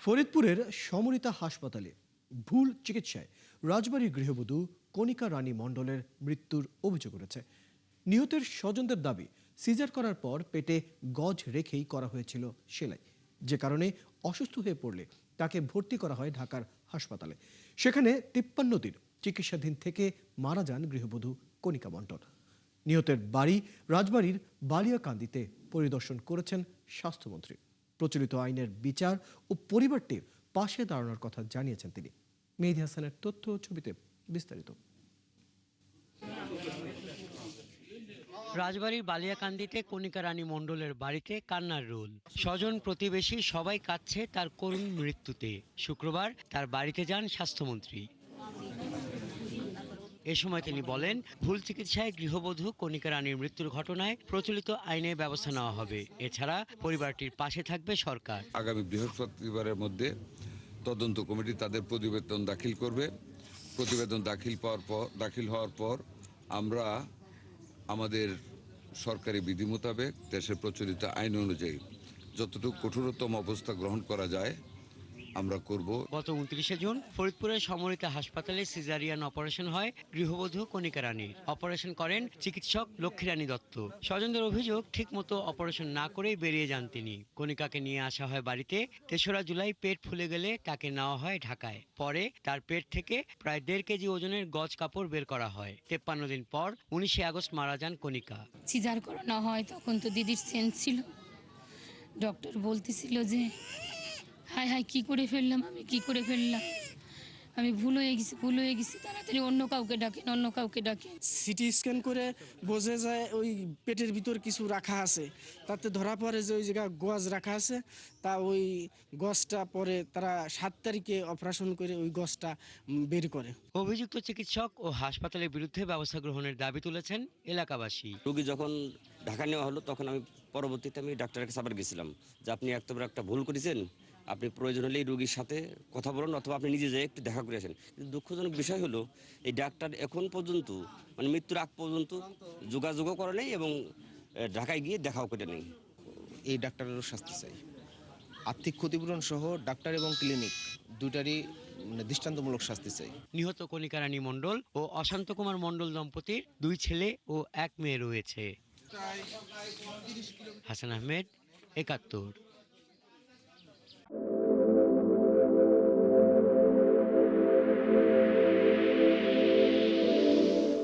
ফরিদপুরের সমরিতা হাসপাতালে ভুল চিকিৎসায় রাজবাড়ীর গৃহবধূ কণিকা রানী মণ্ডলের মৃত্যুর অভিযোগ উঠেছে। নিহতের স্বজনদের দাবি, সিজার করার পর পেটে গজ রেখেই করা হয়েছিল সেলাই, যে কারণে অসুস্থ হয়ে পড়লে তাকে ভর্তি করা হয় ঢাকার হাসপাতালে। সেখানে 53 দিন চিকিৎসাধীন থেকে মারা যান গৃহবধূ কণিকা মণ্ডল। নিহতের বাড়ি রাজবাড়ীর বালিয়াকান্দিতে পরিদর্শন করেছেন স্বাস্থ্যমন্ত্রী। প্রচলিত আইনের বিচার ও পরিবারটির পাশে দাঁড়ানোর কথা জানিয়েছেন তিনি। মেহেদী হাসানের তথ্য ও ছবিতে বিস্তারিত। রাজবাড়ীর বালিয়াকান্দিতে কণিকা রানী মণ্ডলের বাড়িতে কান্নার রোল। স্বজন প্রতিবেশী সবাই কাঁদছে তার করুণ মৃত্যুতে। শুক্রবার তার বাড়িতে যান স্বাস্থ্যমন্ত্রী। এ সময় তিনি বলেন, ভুল চিকিৎসায় গৃহবধূ কণিকা রানীর মৃত্যুর ঘটনায় প্রচলিত আইনে ব্যবস্থা নেওয়া হবে। এছাড়া পরিবারটির পাশে থাকবে সরকার। আগামী বৃহস্পতিবারের মধ্যে তদন্ত কমিটি তাদের প্রতিবেদন দাখিল করবে। প্রতিবেদন দাখিল হওয়ার পর আমরা আমাদের সরকারি বিধি মোতাবেক দেশের প্রচলিত আইন অনুযায়ী যতটুকু কঠোরতম অবস্থা গ্রহণ করা যায় আমরা করব। গত 29শে জুন ফরিদপুরের সমরিতা হাসপাতালে সিজারিয়ান অপারেশন হয় গৃহবধূ কণিকা রানীর। অপারেশন করেন চিকিৎসক লক্ষ্মীরানী দত্ত। স্বজনদের অভিযোগ, ঠিকমতো অপারেশন না করেই বেরিয়ে যান তিনি। কণিকাকে নিয়ে আসা হয় বাড়িতে। 3রা জুলাই পেট ফুলে গেলে তাকে নেওয়া হয় ঢাকায়। পরে তার পেট থেকে প্রায় 1.5 কেজি ওজনের গজ কাপড় বের করা হয়। 53 দিন পর 19শে আগস্ট মারা যান কণিকা। সিজার করানো হয় তখন তো দিদির সেন্স ছিল। ডক্টর বলতেছিল যে হায় হায় কি করে ফেললাম, আমি ভুল হয়ে গেছি, তাড়াতাড়ি অন্য কাউকে ডাকেন। সিটি স্ক্যান করে বোঝা যায় ওই পেটের ভিতর কিছু রাখা আছে, তাতে ধরা পড়ে যে ওই জায়গায় গজ রাখা আছে। তা ওই গজটা পরে তারা 7 তারিখে অপারেশন করে ওই গজটা বের করে। অভিযুক্ত চিকিৎসক ও হাসপাতালের বিরুদ্ধে ব্যবস্থা গ্রহণের দাবি তুলেছেন এলাকাবাসী। রোগী যখন ঢাকা নেওয়া হলো তখন পরবর্তীতে আমি ডাক্তারের কাছে আবার গেছিলাম যে আপনি একটা ভুল করেছেন, আপনি প্রয়োজন হলে এই রোগীর সাথে কথা বলুন অথবা আপনি নিজে যেয়ে একটু দেখা করে আসেন। কিন্তু দুঃখজনক বিষয় হলো এই ডাক্তার এখন পর্যন্ত মৃত্যুর আগ পর্যন্ত যোগাযোগও করে নেই এবং ঢাকায় গিয়ে দেখাও করে নেই। এই ডাক্তারেরও শাস্তি চাই। আর্থিক ক্ষতিপূরণ সহ ডাক্তার এবং ক্লিনিক দুটারই দৃষ্টান্তমূলক শাস্তি চাই। নিহত কণিকা রানী মণ্ডল ও অশান্ত কুমার মণ্ডল দম্পতির 2 ছেলে ও 1 মেয়ে রয়েছে। হাসান আহমেদ, 71।